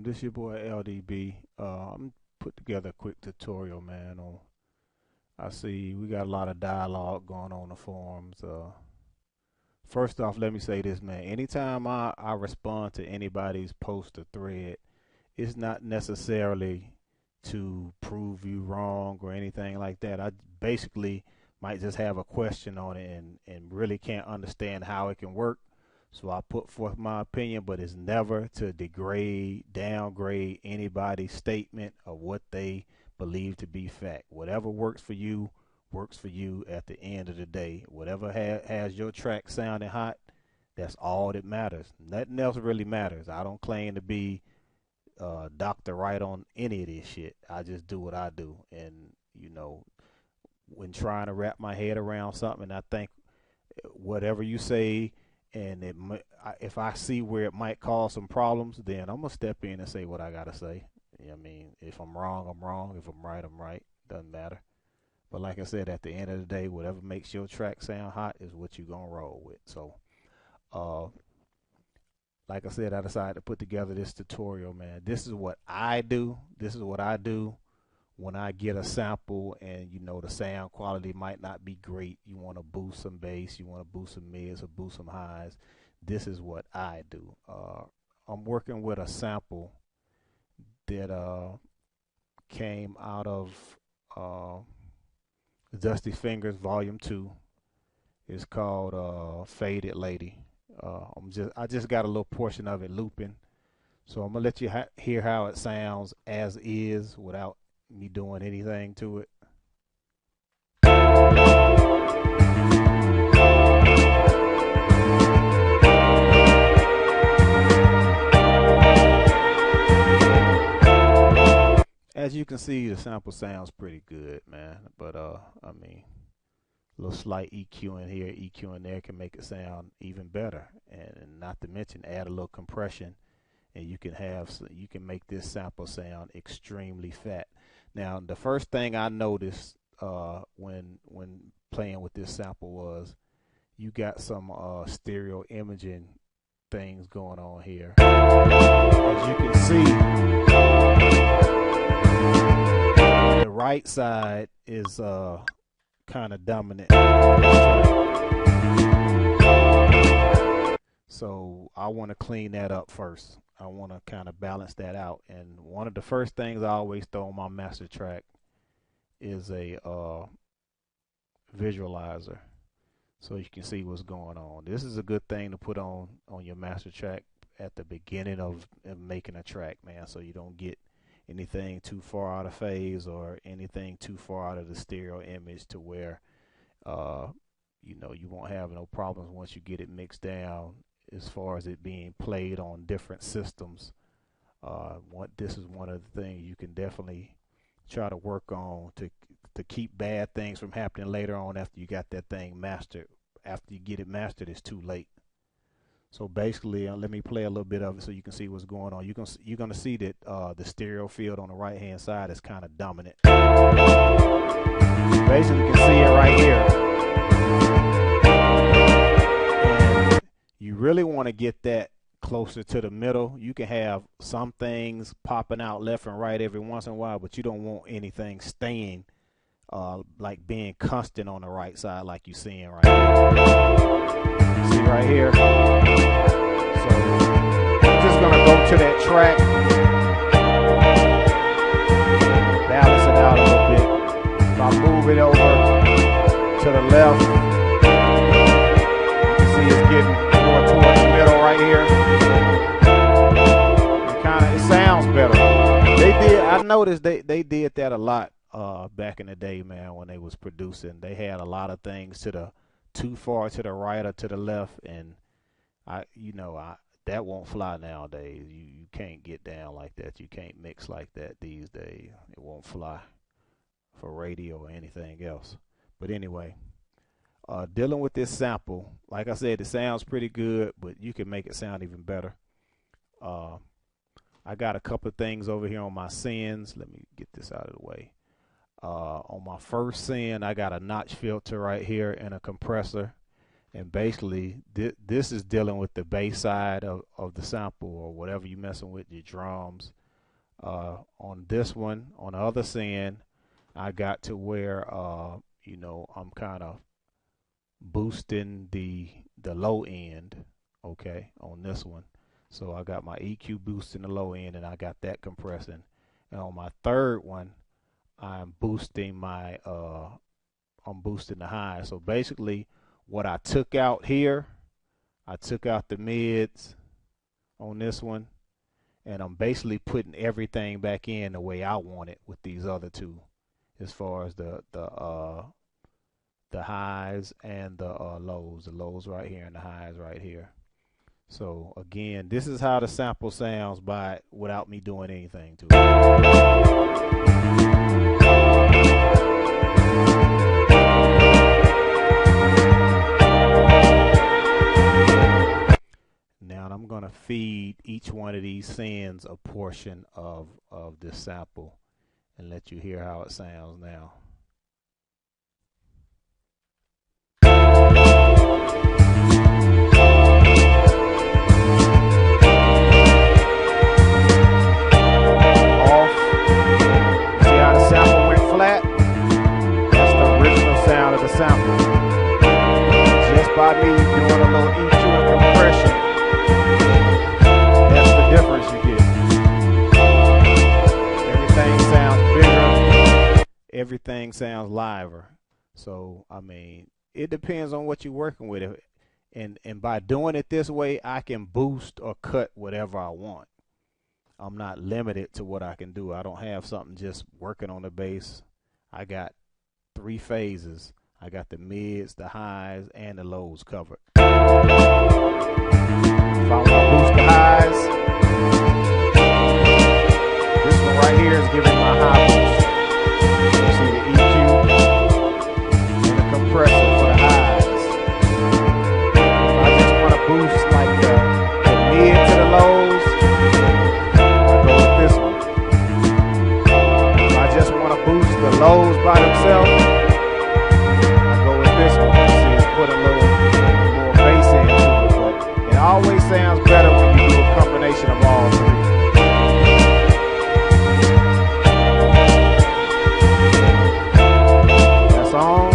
This your boy LDB. I'm put together a quick tutorial, man. On I see we got a lot of dialogue going on the forums. First off, let me say this, man. Anytime I respond to anybody's post or thread, it's not necessarily to prove you wrong or anything like that. I basically might just have a question on it and really can't understand how it can work. So I put forth my opinion, but it's never to degrade, downgrade anybody's statement of what they believe to be fact. Whatever works for you at the end of the day. Whatever has your track sounding hot, that's all that matters. Nothing else really matters. I don't claim to be Dr. Right on any of this shit. I just do what I do. And, when trying to wrap my head around something, I think whatever you say, and if I see where it might cause some problems, then I'm gonna step in and say what I gotta say. You know what I mean, if I'm wrong, I'm wrong. If I'm right, I'm right. Doesn't matter. But like I said, at the end of the day, whatever makes your track sound hot is what you gonna roll with. So, uh, like I said, I decided to put together this tutorial, man. This is what I do. This is what I do when I get a sample and the sound quality might not be great. You want to boost some bass, you want to boost some mids or boost some highs. This is what I do. I'm working with a sample that came out of uh, Dusty Fingers Volume 2. It's called Faded Lady. I just got a little portion of it looping. So I'm gonna let you hear how it sounds as is without me doing anything to it. As you can see, the sample sounds pretty good, man. But I mean, a little slight EQ in here, EQ in there can make it sound even better. And not to mention, add a little compression, and you can make this sample sound extremely fat. Now, the first thing I noticed when playing with this sample was you got some stereo imaging things going on here. As you can see, the right side is kind of dominant. So I want to clean that up first. I want to kind of balance that out. And one of the first things I always throw on my master track is a visualizer, so you can see what's going on. This is a good thing to put on your master track at the beginning of making a track, man, so you don't get anything too far out of phase or anything too far out of the stereo image to where you won't have no problems once you get it mixed down as far as it being played on different systems. This is one of the things you can definitely try to work on to keep bad things from happening later on after you got that thing mastered. After you get it mastered, it's too late. So basically, let me play a little bit of it so you can see what's going on. You're gonna see that the stereo field on the right hand side is kind of dominant. Basically, you can see it right here. And you really want to get that closer to the middle. You can have some things popping out left and right every once in a while, but you don't want anything staying like being constant on the right side like you're seeing right here. See right here? So I'm just going to go to that track, balance it out a little bit. If I move it over to the left, you can see it's getting more towards the middle right here. It sounds better. I noticed they did that a lot back in the day, man, when they was producing. They had a lot of things too far to the right or to the left, and that won't fly nowadays. You can't get down like that. You can't mix like that these days. It won't fly for radio or anything else. But anyway, dealing with this sample, like I said, it sounds pretty good, but you can make it sound even better. I got a couple of things over here on my sends. Let me get this out of the way. On my first send, I got a notch filter right here and a compressor. And basically, this is dealing with the bass side of the sample or whatever you messing with, your drums. On this one, on the other send, I got to where I'm kind of boosting the low end, okay, on this one. So I got my EQ boosting the low end, and I got that compressing. And on my third one, I'm boosting I'm boosting the high. So basically, what I took out here, I took out the mids on this one, and I'm basically putting everything back in the way I want it with these other two, as far as the highs and the lows right here and the highs right here. So again, this is how the sample sounds by without me doing anything to it. Now I'm gonna feed each one of these sends a portion of this sample and let you hear how it sounds now. Sample. Just by me doing a little EQ and compression, that's the difference you get. Everything sounds bigger, everything sounds liver. So I mean, it depends on what you're working with. And by doing it this way, I can boost or cut whatever I want. I'm not limited to what I can do. I don't have something just working on the bass. I got 3 phases. I got the mids, the highs, and the lows covered. If I want to boost the highs, this one right here is giving my high boost. You see the EQ and the compressor for the highs. If I just want to boost like the mid to the lows, I go with this one. If I just want to boost the lows by themselves, this one, see, it's put a little more bass into it, but it always sounds better when you do a combination of all three. That's on.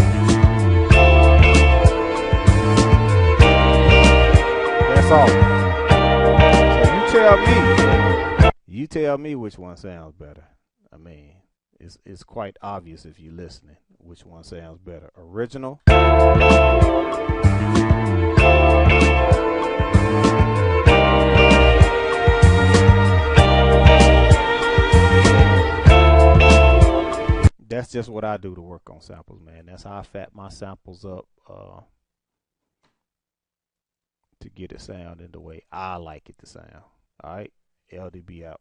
That's off. So you tell me which one sounds better. I mean, it's quite obvious if you're listening which one sounds better. Original. That's just what I do to work on samples, man. That's how I fat my samples up to get it sounding the way I like it to sound. All right, LDB out.